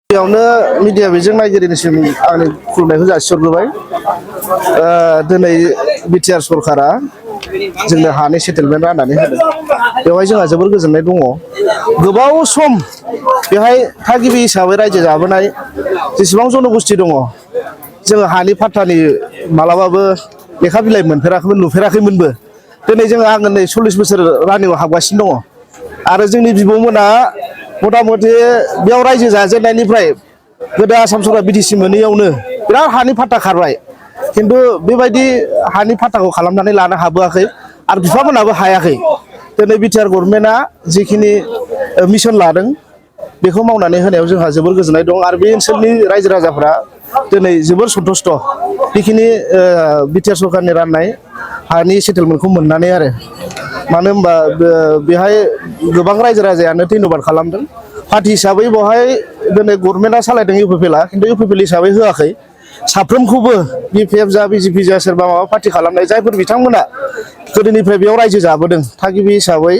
यावनो मिडिया बेजों नायगिरिनिसिम आंनि खुलुमनायखौ जासिहरग्रोबाय। दिनै बिटिआर सरकारा जोंनो हानि सेटेलमेन्ट राननानै होदों। बेवहाय जोंहा जोबोर गोजोननाय दङ। गोबाव सम बेवहाय थागिबि हिसाबै रायजो जाबोनाय जेसेबां जनगोष्ठी दङ, जोङो हानि फाट्टानि मालाबाबो लेखा बिलाइ मोनफेराखैमोन, नुफेराखैमोनबो। दिनै आङो नै 40 बोसोर रानिंआव हाबगासिनो दङ आरो जोंनि बिब'मोना मथा मथि बेयाव रायजो जाजेननायनिफ्राय गोदो आसाम सरकार बिटिसि मोनैयावनो बिराद हानि फाट्टा खारबाय, खिन्थु बेबायदि हानि फाट्टाखौ खालामनानै लानो हाबोआखै आरो बिफामोनाबो हायाखै। दिनै बिटिआर गभर्नमेन्टआ जिखिनि मिशन लादों बेखौ मावनानै होनायाव जोंहा जोबोर गोजोननाय दं आरो बे ओनसोलनि रायजो राजाफ्रा दिनै जोबोर सन्तुष्ट' बेखिनि बिटिआर सरकारनि राननाय हानि सेटेलमेन्टखौ मोननानै आरो। मानो होनबा बेहाय गोबां रायजो राजायानो धन्यबाद खालामदों। पार्टी हिसाबै बेवहाय दिनै गभर्नमेन्टआ सालायदों इउपिपिएलआ, खिन्थु इउपिपिएल हिसाबै होआखै। साफ्रोमखौबो बिपिएफ जा बिजेपि जा सोरबा माबा पार्टी खालामनाय जायफोर बिथांमोना गोदोनिफ्राय बेयाव रायजो जाबोदों थागिबि हिसाबै,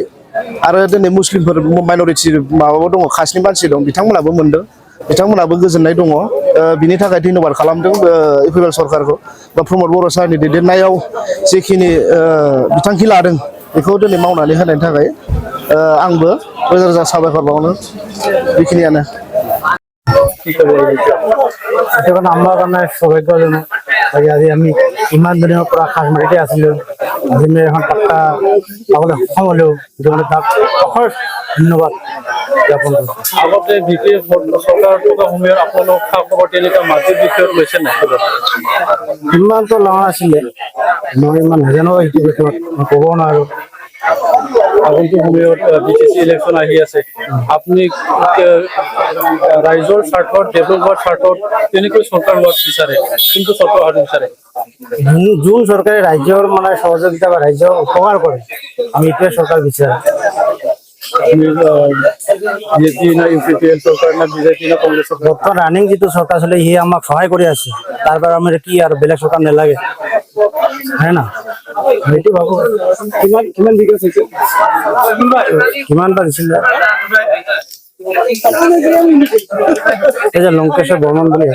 आरो दिनै मुस्लिमफोर माइन'रिटि माबाबो दङ, कास्टनि मानसि दं, बिथांमोनाबो मोनदों, बिथांमोनाबो गोजोननाय दङ। बिनि थाखाय धन्यबाद खालामदों इउपिपिएल सरकारखौ बा प्रमद बर' सारनि दैदेननायाव जिखिनि बिथांखि लादों बेखौ दिनै मावनानै होनायनि थाखाय आंबो रोजा रोजा साबायखर बावनो। बेखिनियानो। আমাৰ কাৰণে সৌভাগ্যজনক। আজি আমি ইমান দিনৰ পৰা খাজমাৰিতে আছিলোঁ, আজি এখন পাত্তা পাবলৈ সক্ষম হ'লেও তাক অশেষ ধন্যবাদ জ্ঞাপন কৰিছোঁ। আগতে বিপিএফ চৰকাৰ থকা সময়ত আপোনালোক খা খবৰ তেনেকুৱা মাটিৰ বিষয়ত লৈছে নাই? ইমানটো লোৱা নাছিলে, মই ইমান নাজানো সেইটো বিষয়ত, মই ক'ব নোৱাৰোঁ। আগন্তুক সময়ত বিটিচি ইলেকশ্যন আহি আছে, আপুনি ৰাইজৰ স্বাৰ্থত, ডেভেলপ হোৱাৰ স্বাৰ্থত তেনেকৈ চৰকাৰ লোৱাত বিচাৰে, কিন্তু চৰকাৰ হোৱাটো বিচাৰে? যোন চৰকাৰে ৰাজ্যৰ মানে সহযোগিতা বা ৰাজ্যৰ উপকাৰ কৰে, আমি এইটোৱে চৰকাৰ বিচাৰোঁ। বৰ্তমান ৰানিং যিটো চৰকাৰ চলে সি আমাক সহায় কৰি আছে, তাৰ পৰা আমাৰ কি আৰু বেলেগ চৰকাৰ নালাগে, হয় না? সেইটো ভাবো। কিমান বিকাশ হৈছে? কিমান পাৰিছিলে এই যে লংকেশ্বৰ বৰ্মন বুলি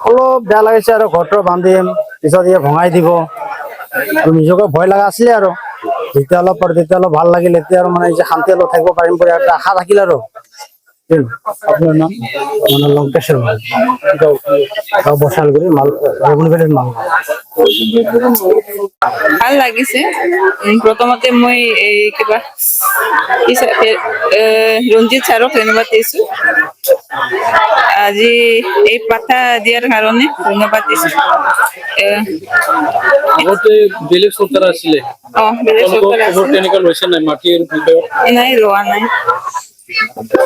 অলপ বেয়া লাগিছে আৰু ঘৰটো বান্ধিম পিছত ভঙাই দিব, নিজকে ভয় লগা আছিলে আৰু যেতিয়া অলপ ভাল লাগিল, এতিয়া আৰু মানে শান্তি অলপ থাকিব পাৰিম বুলি এটা আশা থাকিল আৰু। আপনাৰ নাম? মানে লংকেশ্বৰ বসালগুৰি মাল। ভাল লাগিছে। প্ৰথমতে মই এই কিবা ৰঞ্জিত ছাৰক ধন্যবাদ দিছো, আজি এই পাতা দিয়াৰ কাৰণে ধন্যবাদ দিছো। আগতে বেলেগ চৰকাৰ আছিলে, বেলেগ চৰকাৰ খবৰ আছে তেনেকুৱা লৈছে নাই মাটিৰ বিষয়ত? নাই, ৰোৱা নাই।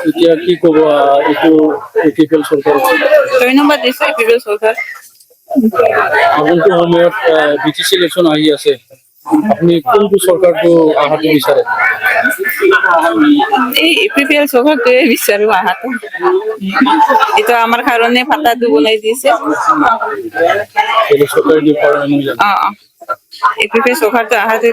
এতিয়া কি ক'ব এইটো ইউপিপিএল চৰকাৰ? ধন্যবাদ দিছো ইউপিপিএল চৰকাৰ। আগন্তুক সময়ত বিটিচি ইলেকশ্যন আহি আছে, আপনি কোনটো চৰকাৰটো আহাটো বিচাৰে? এই ইউপিপিএল চৰকাৰটোৱে বিচাৰো আহাটো। এইটো আমাৰ কাৰণে ভাতাটো বনাই দিছে। বেলেগ চৰকাৰে দিব পৰা নাই জানো? ইউপিপিএল চৰকাৰটো আহাটো